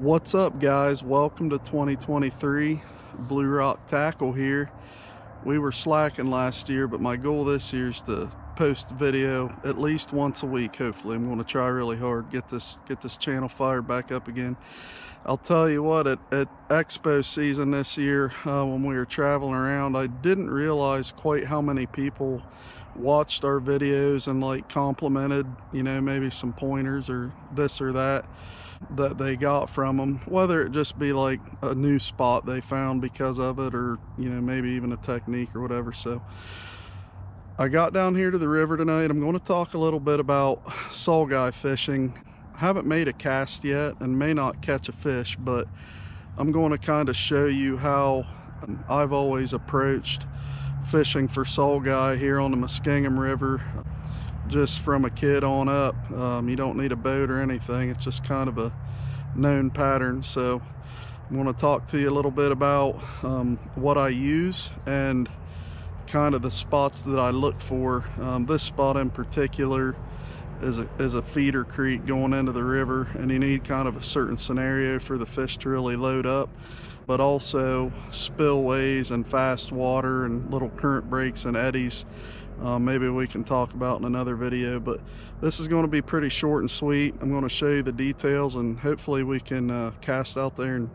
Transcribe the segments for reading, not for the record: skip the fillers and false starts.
What's up, guys? Welcome to 2023. Blue Rock Tackle here. We were slacking last year, but my goal this year is to post video at least once a week. Hopefully, I'm going to try really hard, get this channel fired back up again. I'll tell you what, at expo season this year, when we were traveling around, I didn't realize quite how many people watched our videos and like complimented, maybe some pointers or this or that they got from them, whether it just be like a new spot they found because of it, or maybe even a technique or whatever. So I got down here to the river tonight. I'm going to talk a little bit about saugeye fishing. I haven't made a cast yet and may not catch a fish, but I'm going to kind of show you how I've always approached fishing for saugeye here on the Muskingum River. Just from a kid on up. You don't need a boat or anything. It's just kind of a known pattern. So I'm going to talk to you a little bit about what I use and kind of the spots that I look for. This spot in particular is a feeder creek going into the river, and you need kind of a certain scenario for the fish to really load up, but also spillways and fast water and little current breaks and eddies. Maybe we can talk about in another video, but this is going to be pretty short and sweet. I'm going to show you the details, and hopefully we can cast out there and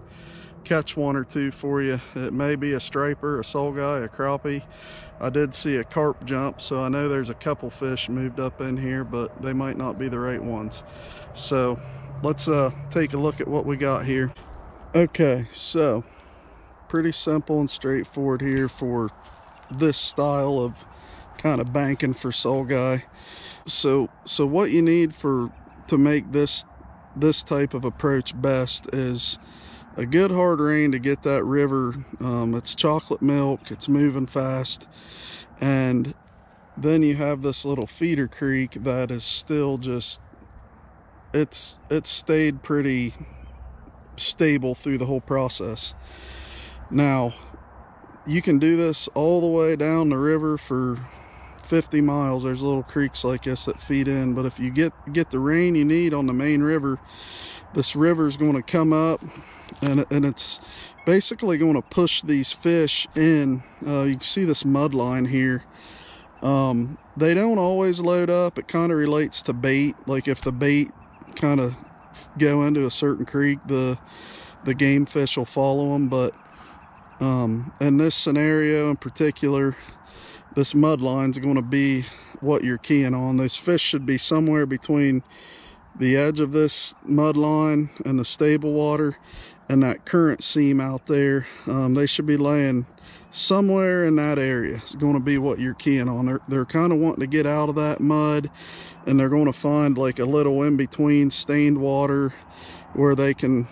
catch one or two for you. It may be a striper, a saugeye, a crappie. I did see a carp jump, so I know there's a couple fish moved up in here, but they might not be the right ones. So let's take a look at what we got here. Okay, so pretty simple and straightforward here for this style of kind of banking for saugeye. So what you need to make this type of approach best is a good hard rain to get that river. It's chocolate milk, it's moving fast, and then you have this little feeder creek that is still just it's stayed pretty stable through the whole process. Now you can do this all the way down the river for 50 miles. There's little creeks like this that feed in, but if you get the rain you need on the main river, this river is going to come up and it's basically going to push these fish in. You can see this mud line here. They don't always load up. It kind of relates to bait. Like if the bait kind of go into a certain creek, the game fish will follow them. But in this scenario in particular, this mud line is going to be what you're keying on. Those fish should be somewhere between the edge of this mud line and the stable water and that current seam out there. They should be laying somewhere in that area. It's going to be what you're keying on. They're kind of wanting to get out of that mud, and they're going to find like a little in between stained water where they can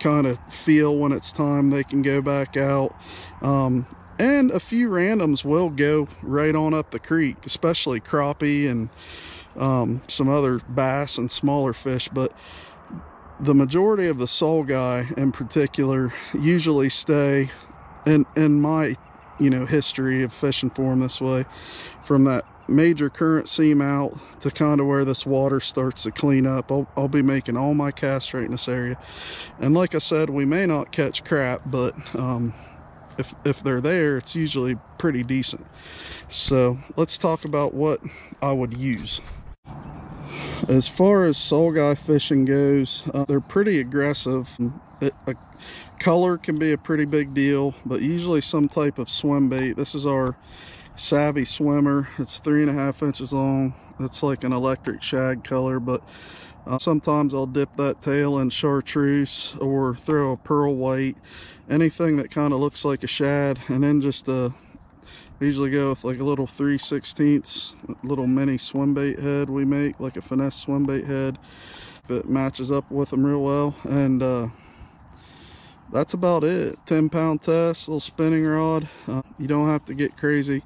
kind of feel when it's time they can go back out. And a few randoms will go right on up the creek, especially crappie and some other bass and smaller fish. But the majority of the saugeye in particular usually stay, in my history of fishing for them this way, from that major current seam out to kind of where this water starts to clean up. I'll be making all my casts right in this area. And like I said, we may not catch crap, but if they're there, it's usually pretty decent. So let's talk about what I would use. As far as saugeye fishing goes, they're pretty aggressive. A color can be a pretty big deal, but usually some type of swim bait. This is our Savvy Swimmer. It's 3.5 inches long. It's like an electric shag color, but sometimes I'll dip that tail in chartreuse or throw a pearl white, anything that kind of looks like a shad, and then just I usually go with like a little 3/16 little mini swim bait head we make, like a finesse swim bait head that matches up with them real well. And that's about it. 10-pound test, little spinning rod. You don't have to get crazy.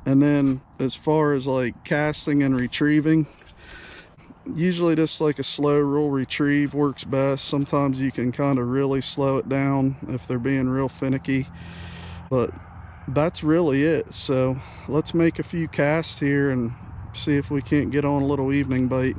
And then as far as like casting and retrieving, usually just like a slow roll retrieve works best. Sometimes you can kind of really slow it down if they're being real finicky, but that's really it. So let's make a few casts here and see if we can't get on a little evening bite.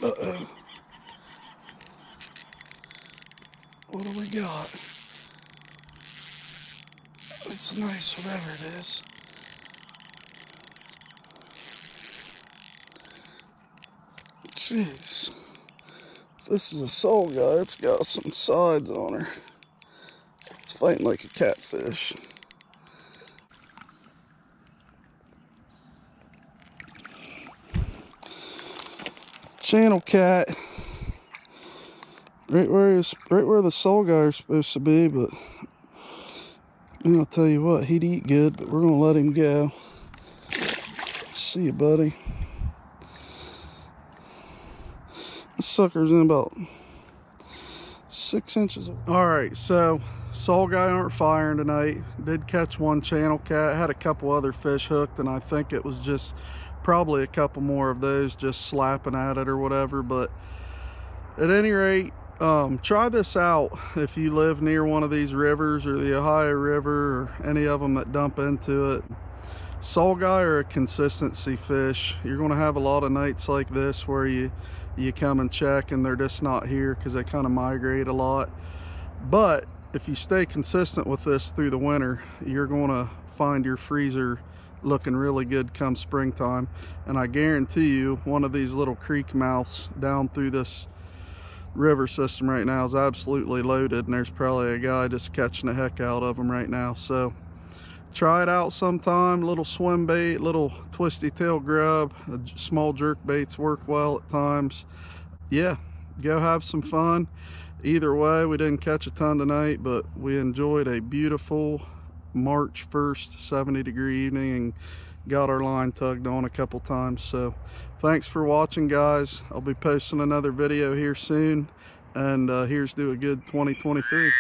Uh-oh. What do we got? It's nice, whatever it is. Jeez. This is a Saugeye. It's got some sides on her. It's fighting like a catfish. Channel cat. Right where the Saugeye is supposed to be, but I'll tell you what, he'd eat good, but we're gonna let him go. See you, buddy. This sucker's in about 6 inches. All right, so Saugeye aren't firing tonight. Did catch one channel cat, had a couple other fish hooked, and I think it was just probably a couple more of those just slapping at it or whatever. But at any rate, try this out if you live near one of these rivers or the Ohio River or any of them that dump into it. Saugeye are a consistency fish. You're going to have a lot of nights like this where you come and check and they're just not here because they kind of migrate a lot. But if you stay consistent with this through the winter, you're going to find your freezer looking really good come springtime. And I guarantee you one of these little creek mouths down through this river system right now is absolutely loaded, and there's probably a guy just catching the heck out of them right now. So try it out sometime. Little swim bait, little twisty tail grub, small jerk baits work well at times. Yeah, go have some fun. Either way, we didn't catch a ton tonight, but we enjoyed a beautiful March 1st 70-degree evening and got our line tugged on a couple times. So thanks for watching, guys. I'll be posting another video here soon, and here's to a good 2023.